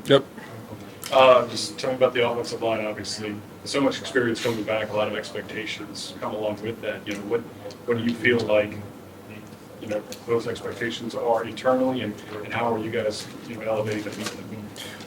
Yep. Just tell me about the offensive line. Obviously, so much experience coming back, a lot of expectations come along with that. What do you feel like? Those expectations are eternally, and how are you guys, elevating to meet them?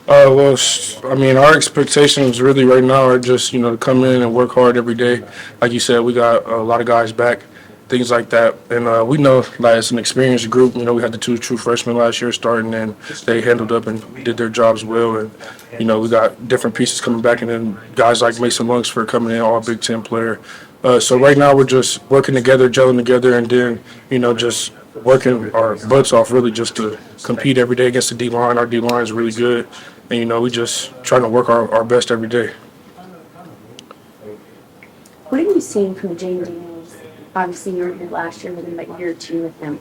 I mean, our expectations really right now are just, to come in and work hard every day. Like you said, we got a lot of guys back, things like that. And we know, like, it's an experienced group. We had the two true freshmen last year starting, and they handled up and did their jobs well. And, we got different pieces coming back, and then guys like Mason Lunsford coming in, all Big Ten player. So right now we're just working together, gelling together, and then, just working our butts off really just to compete every day against the D-line. Our D-line is really good. And, we just trying to work our best every day. What have you seen from James Daniels? Obviously, you were here last year, within like year two with him.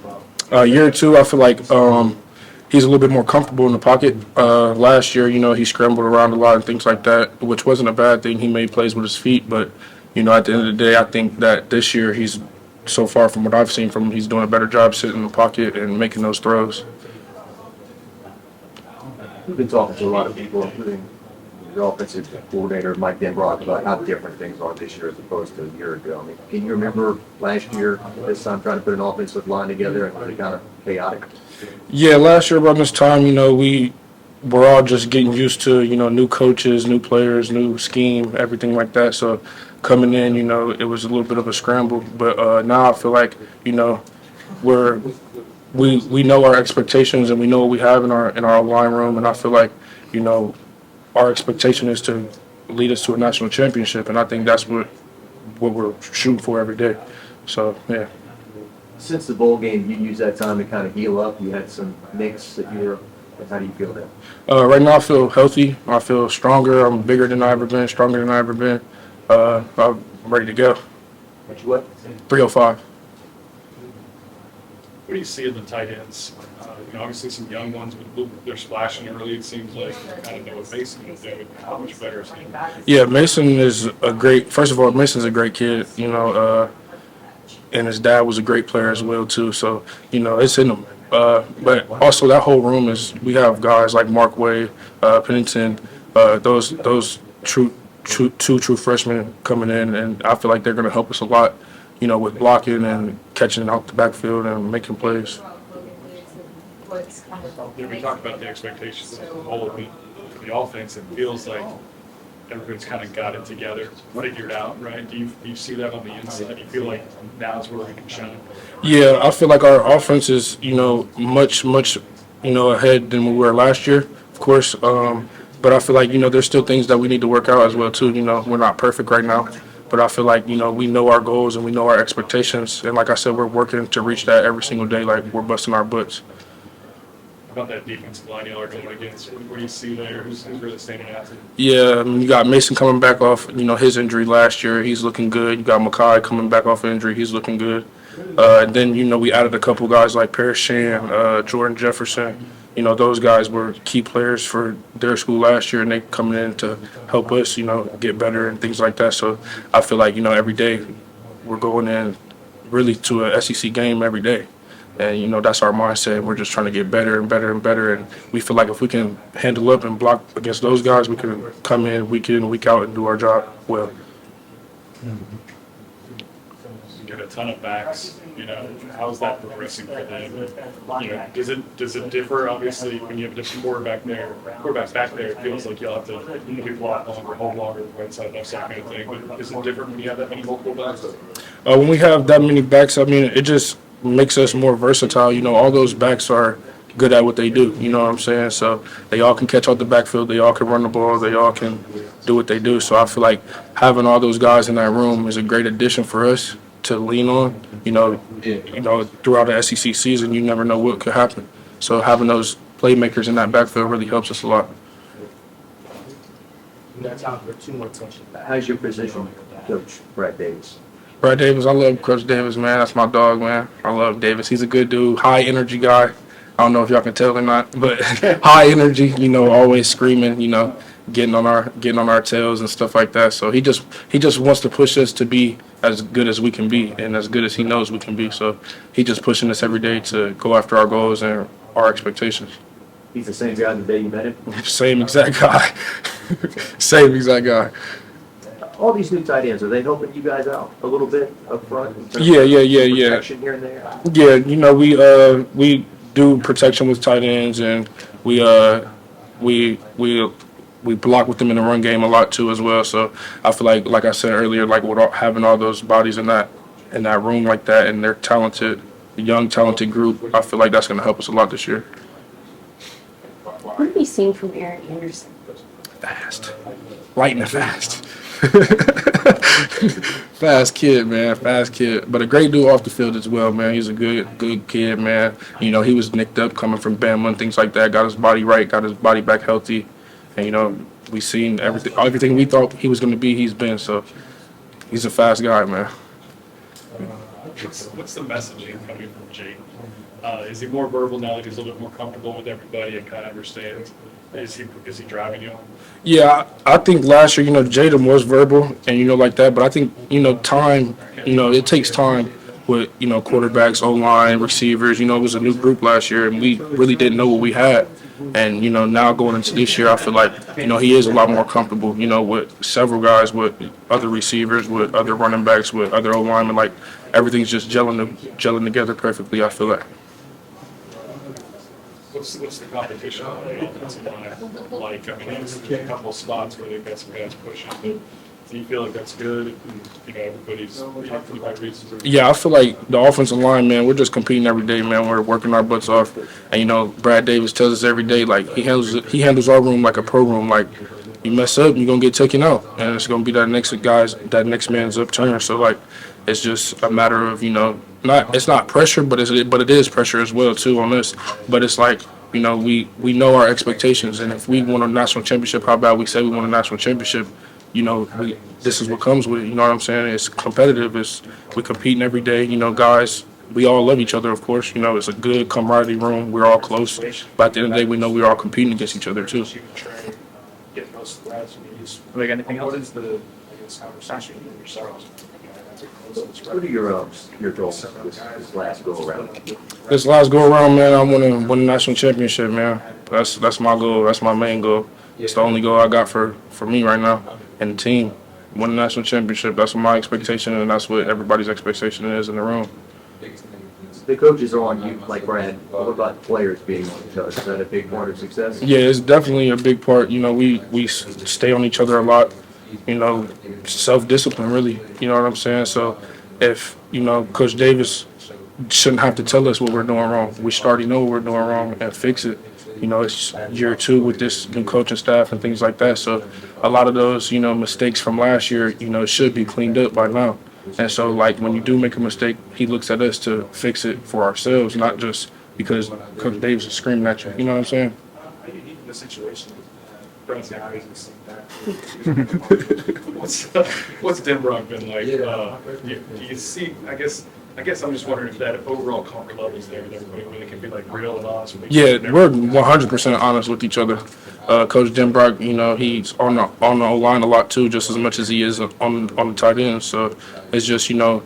Year two, I feel like he's a little bit more comfortable in the pocket. Last year, he scrambled around a lot and things like that, which wasn't a bad thing. He made plays with his feet. But, at the end of the day, I think that this year he's, so far from what I've seen from him, he's doing a better job sitting in the pocket and making those throws. We've been talking to a lot of people, including the offensive coordinator, Mike Denbrock, about how different things are this year as opposed to a year ago. I mean, can you remember last year, this time, trying to put an offensive line together and really kind of chaotic? Yeah, last year around this time, we were all just getting used to, new coaches, new players, new scheme, everything like that. So coming in, it was a little bit of a scramble. But now I feel like, we know our expectations and we know what we have in our line room, and I feel like, our expectation is to lead us to a national championship, and I think that's what we're shooting for every day. So, yeah. Since the bowl game, you used that time to kind of heal up. You had some nicks that you were. How do you feel now? Right now I feel healthy. I feel stronger. I'm bigger than I ever been, stronger than I ever been. I'm ready to go. What? 305. What do you see in the tight ends? Obviously some young ones, they're splashing early, it seems like. I kind of know what Mason is doing. How much better is he? Yeah, Mason is first of all, Mason's a great kid, and his dad was a great player as well, too. So, it's in him. But also that whole room we have guys like Mark Wade, Pennington, those two true freshmen coming in, and I feel like they're going to help us a lot, with blocking and catching out the backfield and making plays. Yeah, we talked about the expectations of the whole of the offense. It feels like everybody's kind of got it together, figured out, right? Do you see that on the inside? Do you feel like now's where we can shine? Yeah, I feel like our offense is, much, ahead than we were last year, of course. But I feel like, there's still things that we need to work out as well, too. We're not perfect right now. But I feel like, we know our goals and we know our expectations. And like I said, we're working to reach that every single day, like we're busting our butts. About that defensive line y'all are going against, what do you see there? Who's really standing out? Yeah, I mean, you got Mason coming back off, his injury last year. He's looking good. You got Makai coming back off injury. He's looking good. And then, we added a couple guys like Paris Shan, Jordan Jefferson. Those guys were key players for their school last year, and they coming in to help us, get better and things like that. So I feel like, every day we're going in really to a SEC game every day. And, that's our mindset. We're just trying to get better and better and better. And we feel like if we can handle up and block against those guys, we can come in, week out, and do our job well. You get a ton of backs. How's that progressing for them? Does it differ? Obviously, when you have a different quarterbacks back there, it feels like you'll have to maybe block longer, hold longer, right side, left side kind of thing. But is it different when you have that many multiple backs? When we have that many backs, I mean, it just makes us more versatile. All those backs are good at what they do. You know what I'm saying? So they all can catch out the backfield. They all can run the ball. They all can do what they do. So I feel like having all those guys in that room is a great addition for us to lean on. Throughout the SEC season, you never know what could happen. So having those playmakers in that backfield really helps us a lot. That's out for 2 more questions. How's your position, Coach Brad Davis? Brad Davis, I love Coach Davis, man. That's my dog, man. I love Davis. He's a good dude, high energy guy. I don't know if y'all can tell or not, but high energy, always screaming, getting on our tails and stuff like that. So he just wants to push us to be as good as we can be and as good as he knows we can be. So he just pushing us every day to go after our goals and our expectations. He's the same guy the day you met him? Same exact guy. Same exact guy. All these new tight ends, are they helping you guys out a little bit up front? In terms Yeah, of yeah. protection here and there? Yeah, we do protection with tight ends, and we we block with them in the run game a lot too as well. So I feel like I said earlier, like with having all those bodies in that room like that, and they're talented, young talented group, I feel like that's going to help us a lot this year. What have you seen from Eric Anderson? Fast, lightning fast. Fast kid, man. Fast kid. But a great dude off the field as well, man. He's a good kid, man. You know, he was nicked up coming from Bama and things like that. Got his body right, got his body back healthy. And, you know, we seen everything we thought he was going to be, he's been. So he's a fast guy, man. What's the messaging coming from Jake? Is he more verbal now that he's a little bit more comfortable with everybody and kind of understands? Is he driving you? Yeah, I think last year, you know, Jada was verbal and, you know, like that. But I think, you know, time, you know, it takes time with, you know, quarterbacks, O-line, receivers. You know, it was a new group last year, and we really didn't know what we had. And, you know, now going into this year, I feel like, you know, he is a lot more comfortable, you know, with several guys, with other receivers, with other running backs, with other O-linemen. Like, everything's just gelling together perfectly, I feel like. What's the competition on the offensive line like? I mean, there's a couple of spots where they've got some guys pushing. Do you feel like that's good? You know, everybody's for the right reasons. Yeah, I feel like the offensive line, man, we're just competing every day, man. We're working our butts off. And, you know, Brad Davis tells us every day, like, he handles our room like a pro room. Like, you mess up, you're going to get taken out. And it's going to be that next man's upturn. So, like, it's just a matter of, you know, it's not pressure, but it is pressure as well, too, on us. But it's like, you know, we know our expectations. And if we won a national championship, how about we say we won a national championship? You know, this is what comes with it. You know what I'm saying? It's competitive. We're competing every day. You know, guys, we all love each other, of course. You know, it's a good camaraderie room. We're all close. But at the end of the day, we know we're all competing against each other, too. Like anything else? What is the conversation with yourselves? What are your goals this last go around? This last go around, man, I want to win the national championship, man. That's my goal. That's my main goal. It's the only goal I got for me right now and the team. Win the national championship. That's what my expectation, and that's what everybody's expectation is in the room. The coaches are on you, like Brad. What about the players being on each other? Is that a big part of success? Yeah, it's definitely a big part. You know, we stay on each other a lot. You know, self-discipline, really. You know what I'm saying? So if, you know, Coach Davis shouldn't have to tell us what we're doing wrong. We should already know what we're doing wrong and fix it. You know, it's year 2 with this new coaching staff and things like that. So a lot of those, you know, mistakes from last year, you know, should be cleaned up by now. And so, like, when you do make a mistake, he looks at us to fix it for ourselves, not just because Coach Davis is screaming at you. You know what I'm saying? The situation. What's Denbrock been like? Do you see? I guess I'm just wondering if that overall comfort level is there with everybody, where they can be like real and honest with each Yeah, other. we're 100% honest with each other. Coach Denbrock, you know, he's on the O-line a lot too, just as much as he is on the tight end. So it's just, you know,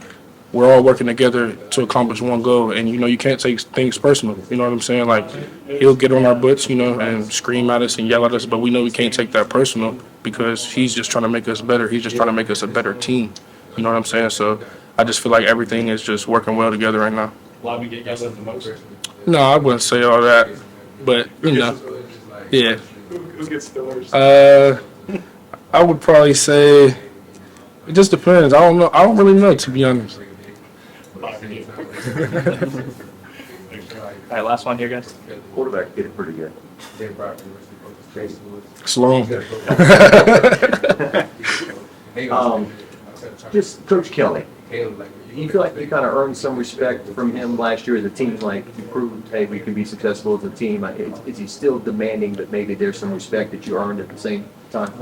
we're all working together to accomplish one goal, and you know, you can't take things personal. You know what I'm saying? Like, he'll get on our butts, you know, and scream at us and yell at us, but we know we can't take that personal because he's just trying to make us better. He's just trying to make us a better team. You know what I'm saying? So I just feel like everything is just working well together right now. Why we get yelled at the most? No, I wouldn't say all that, but you know, yeah. Who gets the worst? I would probably say it just depends. I don't know. I don't really know, to be honest. All right, last one here, guys. Quarterback did it pretty good. Slow. Just Coach Kelly. Do you feel like you kind of earned some respect from him last year as a team? Like, you proved, hey, we can be successful as a team. Is he still demanding that maybe there's some respect that you earned at the same time?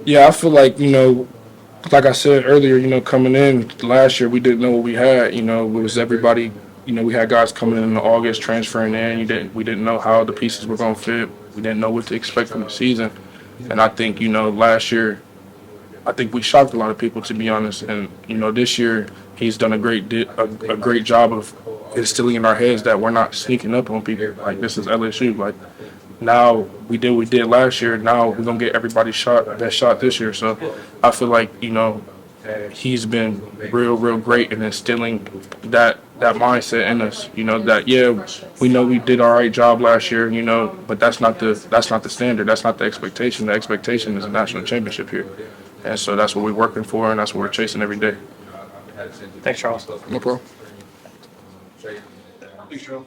Yeah, I feel like, you know, like I said earlier, you know, coming in last year, we didn't know what we had. You know, it was everybody. You know, we had guys coming in August, transferring in. We didn't know how the pieces were going to fit. We didn't know what to expect from the season. And I think, you know, last year, I think we shocked a lot of people, to be honest. And, you know, this year, he's done a great job of instilling in our heads that we're not sneaking up on people. Like, this is LSU. Like, now we did what we did last year. Now we're gonna get everybody best shot this year. So I feel like he's been real great in instilling that mindset in us. That we know we did our right job last year. But that's not the standard. That's not the expectation. The expectation is a national championship here, and so that's what we're working for, and that's what we're chasing every day. Thanks, Charles. No problem. Thanks, Joe.